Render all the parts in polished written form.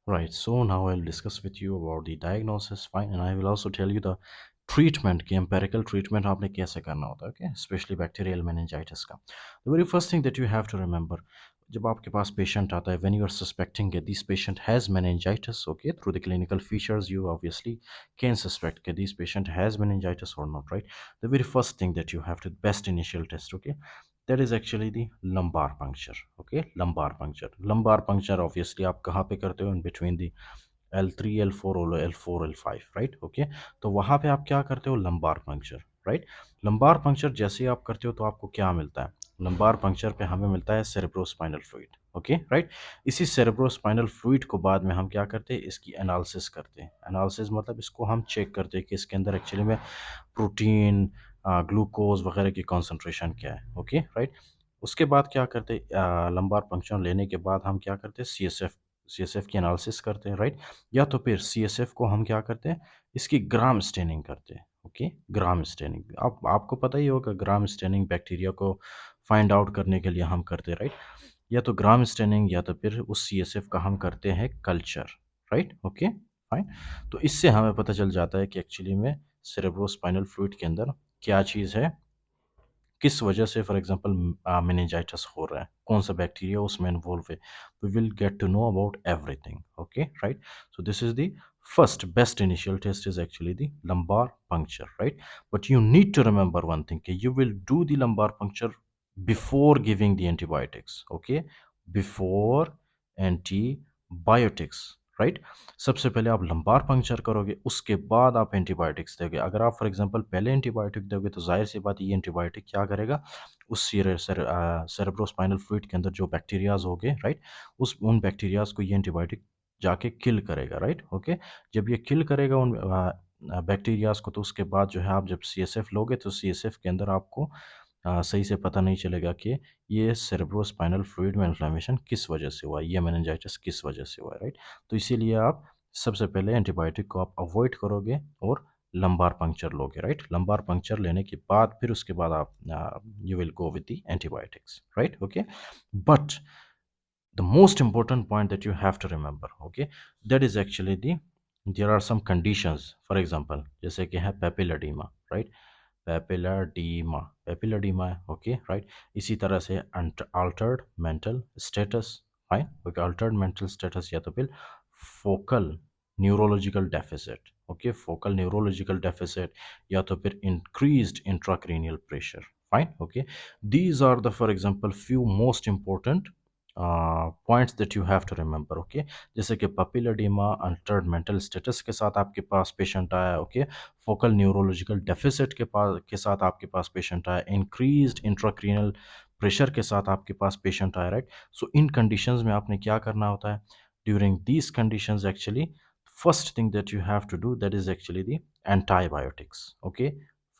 Right. So now I'll discuss with you about the diagnosis, fine, and I will also tell you the treatment कि empirical treatment आपने कैसे करना होता है, okay, especially bacterial meningitis का. The very first thing that you have to remember, जब आपके पास patient आता है, when you are suspecting that this patient has meningitis, okay, through the clinical features you obviously can suspect that this patient has meningitis or not, right? The very first thing that you have to best initial test, okay, that is actually the lumbar puncture. Okay, lumbar puncture obviously आप कहाँ पे करते हो, in between the L3 L4 और L4 L5, right. Okay, तो वहाँ पे आप क्या करते हो, lumbar puncture, right. Lumbar puncture जैसे ही आप करते हो तो आपको क्या मिलता है, लंबार पंक्चर पे हमें मिलता है सेरेब्रोस्पाइनल फ्लूइड. Okay, right. इसी सेरेब्रोस्पाइनल फ्लूइड को बाद में हम क्या करते हैं, इसकी एनालिसिस करते हैं. एनालिसिस मतलब इसको हम चेक करते हैं कि इसके अंदर एक्चुअली में प्रोटीन, ग्लूकोज वगैरह की कॉन्सेंट्रेशन क्या है. Okay, right. उसके बाद क्या करते, लंबार पंक्चर लेने के बाद हम क्या करते हैं, सी एस एफ की एनालिसिस करते हैं, राइट. या तो फिर सी एस एफ को हम क्या करते हैं, इसकी ग्राम स्टेनिंग करते हैं. ओके, ग्राम स्टेनिंग आपको पता ही होगा, ग्राम स्टेनिंग बैक्टीरिया को फाइंड आउट करने के लिए हम करते हैं, राइट. या तो ग्राम स्टेनिंग या तो फिर उस सी एस एफ का हम करते हैं कल्चर, राइट. Okay, fine. तो इससे हमें पता चल जाता है कि एक्चुअली में सेरेब्रोस्पाइनल फ्लूइड के अंदर क्या चीज़ है, किस वजह से फॉर एग्जांपल मेनिंजाइटिस हो रहा है, कौन सा बैक्टीरिया उसमें इन्वॉल्व है. We will get to know about everything. Okay, right. So this is the first best initial test is actually the lumbar puncture, right? But you need to remember one thing, okay? You will do the lumbar puncture before giving the antibiotics, okay? Before antibiotics, right. सबसे पहले आप lumbar puncture करोगे, उसके बाद आप antibiotics दोगे. अगर आप फॉर एग्जांपल पहले एंटीबायोटिक दोगे तो जाहिर सी बात, ये एंटीबायोटिक क्या करेगा, उस सेरेब्रोस्पाइनल फ्लूइड के अंदर जो बैक्टीरियाज हो गए, राइट, उस उन बैक्टीरियाज को ये एंटीबायोटिक जाके किल करेगा, राइट. ओके, जब ये किल करेगा उन बैक्टीरियाज को, तो उसके बाद जो है आप जब सी एस एफ लोगे तो सी एस एफ के अंदर आपको सही से पता नहीं चलेगा कि ये सेरेब्रोस्पाइनल फ्लूइड में इन्फ्लेमेशन किस वजह से हुआ है, ये मेनिंजाइटिस किस वजह से हुआ है, राइट. तो इसीलिए आप सबसे पहले एंटीबायोटिक को आप अवॉइड करोगे और लंबार पंक्चर लोगे, राइट. लंबार पंक्चर लेने के बाद फिर उसके बाद आप you will go with the antibiotics, right. Okay, but the most important point that you have to remember, okay, that is actually there are some conditions. For example, जैसे कि है पेपिलोडीमा, right? पेपिलोडीमा है, ओके, राइट. इसी तरह से altered mental status, fine, okay, altered mental status या तो फिर focal neurological deficit, okay, focal neurological deficit, या तो फिर increased intracranial pressure, fine, okay. These are the for example few most important points that you have to remember, okay. जैसे कि papilloedema, altered mental status के साथ आपके पास patient आया, ओके, फोकल न्यूरोलॉजिकल डेफिसिट के साथ आपके पास पेशेंट आया, इंक्रीज्ड इंट्राक्रीनल प्रेशर के साथ आपके पास पेशेंट आया, राइट. सो इन कंडीशंस में आपने क्या करना होता है, during these conditions actually first thing that you have to do, that is actually the antibiotics, okay.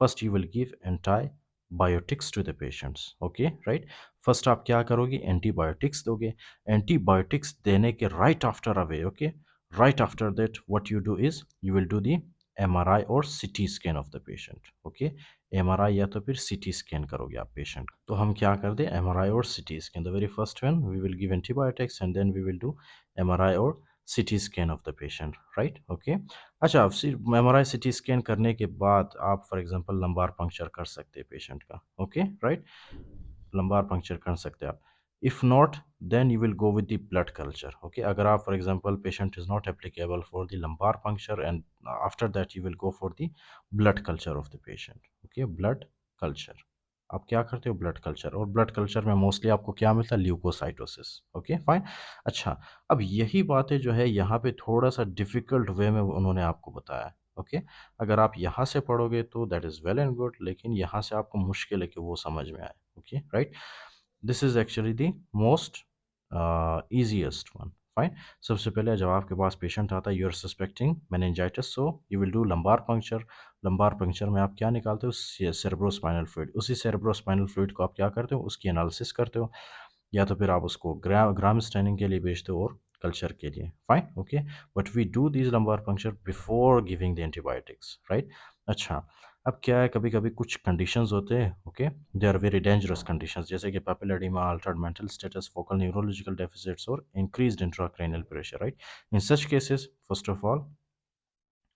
First you will give antibiotics to the patients, okay, right. First आप क्या करोगे, एंटीबायोटिक्स दोगे. एंटीबायोटिक्स देने के right after away, okay, right after that what you do is you will do the MRI और CT scan of the patient, okay. MRI या तो फिर सीटी स्कैन करोगे आप पेशेंट. तो हम क्या कर दे, एमआरआई और CT scan, the very first one we will give antibiotics and then we will do MRI और CT scan of the patient, right. Okay, अच्छा, आप एमआरआई सीटी स्कैन करने के बाद आप फॉर एग्जांपल लंबार पंक्चर कर सकते हैं पेशेंट का, ओके, राइट. लंबार पंक्चर कर सकते हैं आप. If not, then you will go with the blood culture, okay. अगर आप for example patient is not applicable for the lumbar puncture, and after that you will go for the blood culture of the patient, okay, blood culture. आप क्या करते हो, blood culture. और blood culture में mostly आपको क्या मिलता है, ल्यूकोसाइटोसिस, ओके, फाइन. अच्छा, अब यही बातें जो है यहाँ पे थोड़ा सा डिफ़िकल्ट वे में उन्होंने आपको बताया, ओके. अगर आप यहाँ से पढ़ोगे तो that is well and good, लेकिन यहाँ से आपको मुश्किल है कि वो समझ में आए, okay, right. This is actually the most easiest one, fine. सबसे पहले जब आपके पास पेशेंट आता है, you are suspecting meningitis, so you will do lumbar puncture. Lumbar puncture में आप क्या निकालते हो, सेरेब्रोस्पाइनल फ्लूइड. उसी सेरेब्रोस्पाइनल फ्लूइड को आप क्या करते हो, उसकी एनालिसिस करते हो, या तो फिर आप उसको ग्राम स्टैनिंग के लिए भेजते हो और कल्चर के लिए, fine, okay. But we do this lumbar puncture before giving the antibiotics, right. अच्छा, अब क्या है, कभी कभी कुछ कंडीशंस होते हैं, okay, they are very dangerous conditions, जैसे कि papilloedema, altered mental status, focal neurological deficits और increased intracranial pressure, right. In such cases first of all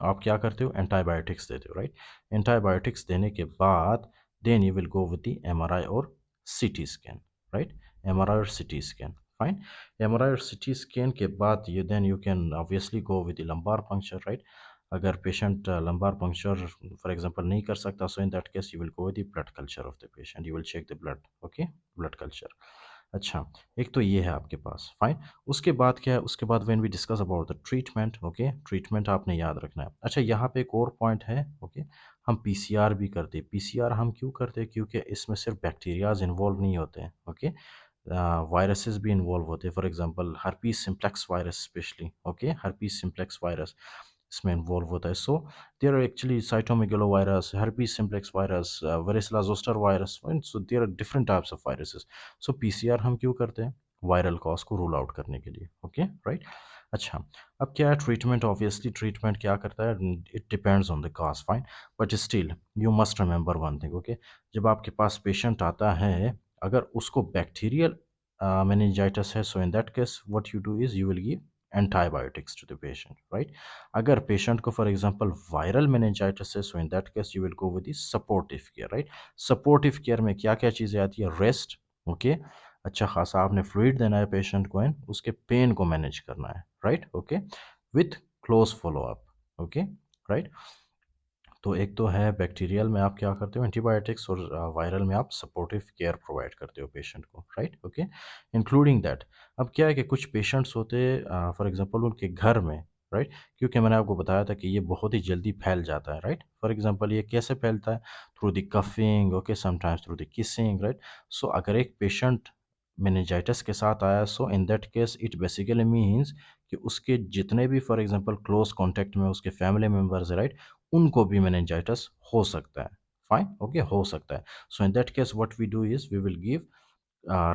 आप क्या करते हो, एंटीबायोटिक्स देते हो, राइट। एंटीबायोटिक्स देने के बाद then you will go with the MRI और सीटी स्कैन, राइट। एमआरआई और सीटी स्कैन, फाइन। एमआरआई और सीटी स्कैन के बाद you then you can obviously go with the lumbar puncture, right. अगर patient lumbar puncture for example नहीं कर सकता, so in that case you will go with the blood culture of the patient, you will check the blood, okay, blood culture. अच्छा, एक तो ये है आपके पास, फाइन। उसके बाद क्या है, उसके बाद when we discuss about the treatment, okay, treatment आपने याद रखना है। अच्छा, यहाँ पे एक और पॉइंट है, ओके, हम पीसीआर भी करते हैं। पीसीआर हम क्यों करते हैं, क्योंकि इसमें सिर्फ बैक्टीरियाज इन्वॉल्व नहीं होते हैं, ओके, वायरसेस भी इन्वॉल्व होते हैं। For example herpes simplex virus specially, okay, herpes simplex virus इसमें इन्वॉल्व होता है। So there are actually cytomegalovirus, herpes simplex virus, varicella zoster virus, so there are different types of viruses. So PCR हम क्यों करते हैं, viral cause को rule out करने के लिए, ओके, राइट। अच्छा, अब क्या है ट्रीटमेंट, ऑब्वियसली ट्रीटमेंट क्या करता है, it depends on the cause, fine. But still you must remember one thing, okay, जब आपके पास पेशेंट आता है, अगर उसको बैक्टीरियल meningitis है, so in that case what you do is you will give antibiotics to the patient, right. अगर patient को फॉर एग्जांपल वायरल मेनिंजाइटिस है, so in that case you will go with the supportive care, right. Supportive care में क्या क्या चीज़ें आती है, rest, okay, अच्छा खासा आपने फ्लूइड देना है पेशेंट को, एंड उसके पेन को मैनेज करना है, right, okay, with close follow up, okay, right. तो एक तो है बैक्टीरियल में आप क्या करते हो, एंटीबायोटिक्स, और वायरल में आप सपोर्टिव केयर प्रोवाइड करते हो पेशेंट को, राइट, ओके, इंक्लूडिंग दैट। अब क्या है कि कुछ पेशेंट्स होते हैं फॉर एग्जांपल उनके घर में, राइट, क्योंकि मैंने आपको बताया था कि ये बहुत ही जल्दी फैल जाता है, राइट। फॉर एग्जांपल ये कैसे फैलता है, through the coughing, okay, sometimes through the kissing, right. So अगर एक पेशेंट मेनिंजाइटिस के साथ आया, so in that case it basically means कि उसके जितने भी फॉर एग्जांपल क्लोज कॉन्टैक्ट में उसके फैमिली मेम्बर्स, राइट, उनको भी मेनिंजाइटिस हो सकता है, फाइन, ओके, हो सकता है। So in that case what we do is we will give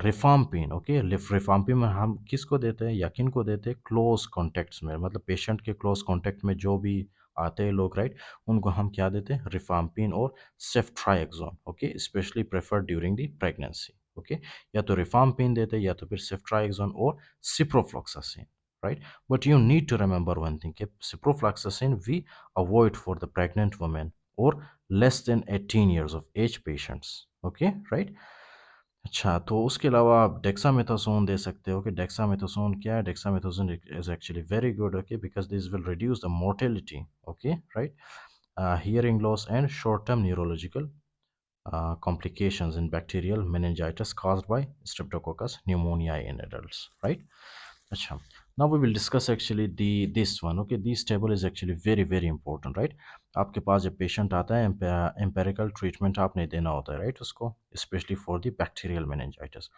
rifampin, okay. Rifampin में हम किसको देते हैं, या किन को देते हैं, क्लोज कॉन्टैक्ट्स में, मतलब पेशेंट के क्लोज कॉन्टैक्ट में जो भी आते हैं लोग, राइट, उनको हम क्या देते हैं, रिफाम्पिन और सेफ्ट्राइक्सोन, okay, specially preferred during the pregnancy, okay. या तो रिफाम्पिन देते हैं या तो फिर सेफ्ट्राइक्सोन और ciprofloxacin, right. But you need to remember one thing, ciprofloxacin we avoid for the pregnant women और less than 18 years of age patients, okay, right. अच्छा, तो उसके अलावा आप डेक्सामेथासोन दे सकते हो कि डेक्सामेथासोन क्या है, dexamethasone is actually very good, okay, because this will reduce the mortality, okay, right, hearing loss and short-term neurological complications in bacterial meningitis caused by streptococcus pneumoniae in adults, right? Acha, now we will discuss actually this one, okay, this table is actually very very important, right? आपके पास जब patient आता है, empirical treatment आपने देना होता है, right, उसको specially for the bacterial meningitis.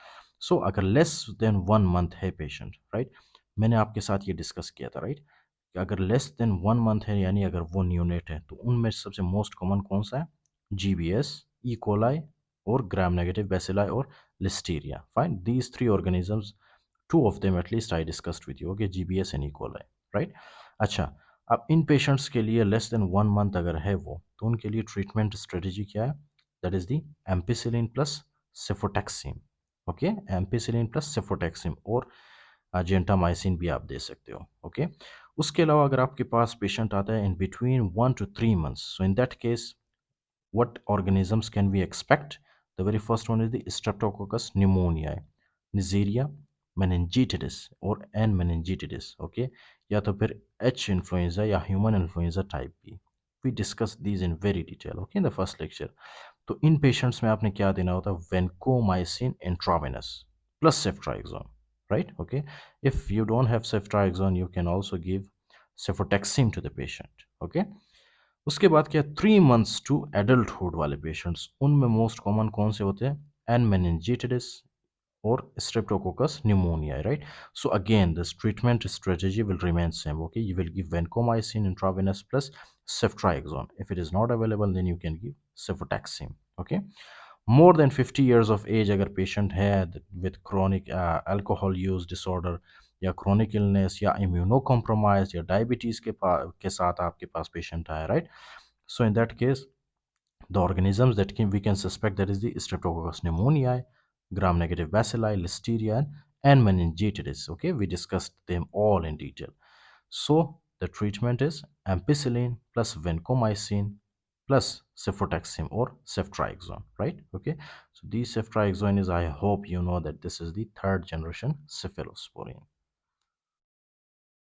So अगर लेस देन 1 मंथ है पेशेंट, राइट, मैंने आपके साथ ये डिस्कस किया था, राइट, कि अगर लेस देन 1 मंथ है, यानी अगर वो न्यूनेट है, तो उनमें सबसे मोस्ट कॉमन कौन सा है, जीबीएस, ई कोलाई और ग्राम नेगेटिव बेसिलाई और Listeria, fine, these three organisms, two of them at least I discussed with you, okay, GBS and E coli, right. अच्छा, अब इन पेशेंट्स के लिए लेस देन 1 मंथ अगर है वो, तो उनके लिए ट्रीटमेंट स्ट्रेटजी क्या है, that is the ampicillin plus cefotaxime, okay, ampicillin plus cefotaxime, और जेंटामाइसिन भी आप दे सकते हो, ओके। उसके अलावा अगर आपके पास पेशेंट आता है in between 1 to 3 months, so in that case what organisms can we expect? The very first one is the Streptococcus pneumoniae, Neisseria meningitidis और N meningitidis, okay, या तो फिर H influenza या human influenza type B. We discussed these in very detail, okay, in the first lecture. तो इन patients में आपने क्या देना होता है, vancomycin intravenous plus ceftriaxone, right, okay. If you don't have ceftriaxone you can also give cefotaxime to the patient, okay. उसके बाद क्या, 3 मंथ्स टू एडल्टहुड वाले पेशेंट्स, उनमें मोस्ट कॉमन कौन से होते हैं, एन मेनिंजिटिस और streptococcus pneumoniae, right? So again, this treatment strategy will remain same. Okay, you will give vancomycin intravenous plus ceftriaxone. If it is not available, then you can give cefotaxime. Okay, more than 50 years of age अगर patient है with chronic alcohol use disorder या chronic illness या immunocompromised या diabetes के साथ आपके पास patient आया, right? So in that case The organisms that we can suspect, that is the Streptococcus pneumoniae, gram-negative bacilli, listeria, and meningitis. Okay, we discussed them all in detail. So the treatment is ampicillin plus vancomycin plus cefotaxime or ceftriaxone, right? Okay, so these ceftriaxone is, I hope you know that this is the third generation cephalosporin.